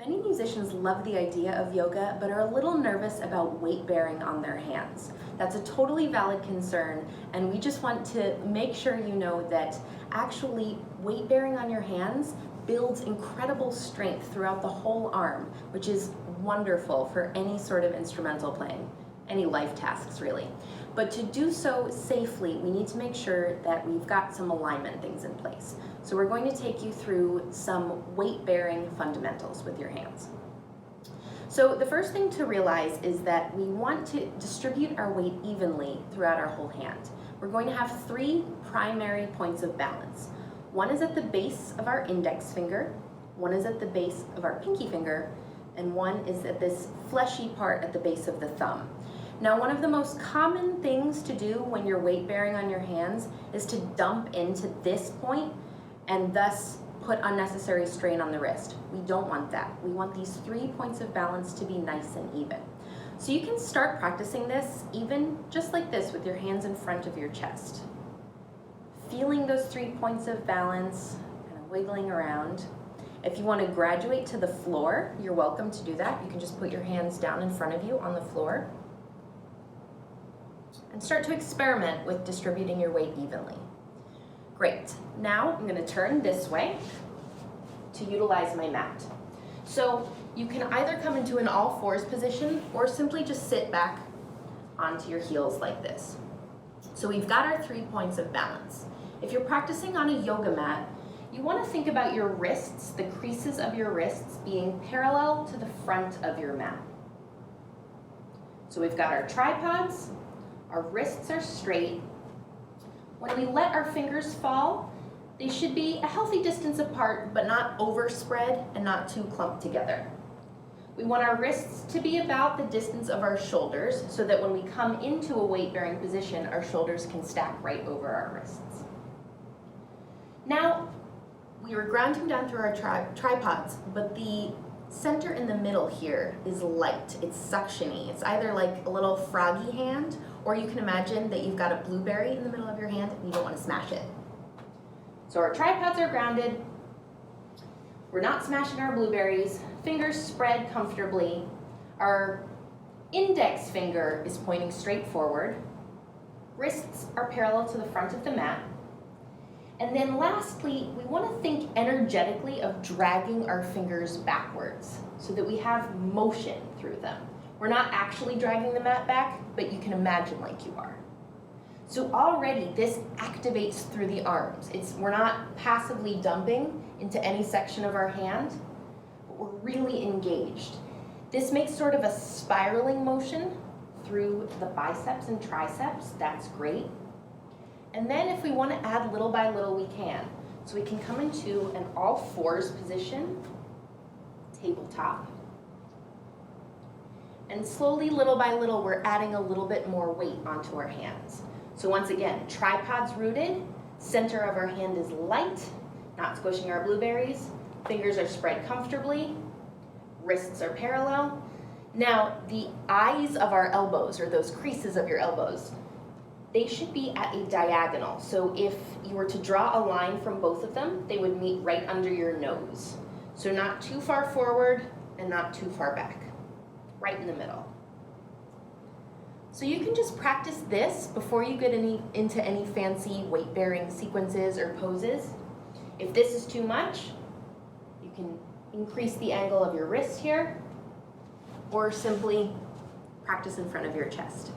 Many musicians love the idea of yoga, but are a little nervous about weight bearing on their hands. That's a totally valid concern, and we just want to make sure you know that actually weight bearing on your hands builds incredible strength throughout the whole arm, which is wonderful for any sort of instrumental playing, any life tasks really. But to do so safely, we need to make sure that we've got some alignment things in place. So we're going to take you through some weight-bearing fundamentals with your hands. So the first thing to realize is that we want to distribute our weight evenly throughout our whole hand. We're going to have three primary points of balance. One is at the base of our index finger, one is at the base of our pinky finger, and one is at this fleshy part at the base of the thumb. Now, one of the most common things to do when you're weight bearing on your hands is to dump into this point and thus put unnecessary strain on the wrist. We don't want that. We want these 3 points of balance to be nice and even. So you can start practicing this even just like this with your hands in front of your chest. Feeling those 3 points of balance, kind of wiggling around. If you want to graduate to the floor, you're welcome to do that. You can just put your hands down in front of you on the floor and start to experiment with distributing your weight evenly. Great. Now I'm going to turn this way to utilize my mat. So you can either come into an all fours position or simply just sit back onto your heels like this. So we've got our 3 points of balance. If you're practicing on a yoga mat, you want to think about your wrists, the creases of your wrists being parallel to the front of your mat. So we've got our tripods, our wrists are straight. When we let our fingers fall, they should be a healthy distance apart, but not overspread and not too clumped together. We want our wrists to be about the distance of our shoulders so that when we come into a weight-bearing position, our shoulders can stack right over our wrists. Now, we were grounding down through our tripods, but the center in the middle here is light, it's suctiony. It's either like a little froggy hand, or you can imagine that you've got a blueberry in the middle of your hand and you don't want to smash it. So our tripods are grounded, we're not smashing our blueberries, fingers spread comfortably, our index finger is pointing straight forward, wrists are parallel to the front of the mat, and then lastly, we want to think energetically of dragging our fingers backwards so that we have motion through them. We're not actually dragging the mat back, but you can imagine like you are. So already this activates through the arms. We're not passively dumping into any section of our hand, but we're really engaged. This makes sort of a spiraling motion through the biceps and triceps. That's great. And then if we want to add little by little, we can. So we can come into an all fours position, tabletop. And slowly, little by little, we're adding a little bit more weight onto our hands. So once again, tripods rooted, center of our hand is light, not squishing our blueberries, fingers are spread comfortably, wrists are parallel. Now, the eyes of our elbows, or those creases of your elbows, they should be at a diagonal. So if you were to draw a line from both of them, they would meet right under your nose. So not too far forward and not too far back, right in the middle. So you can just practice this before you get into any fancy weight-bearing sequences or poses. If this is too much, you can increase the angle of your wrist here, or simply practice in front of your chest.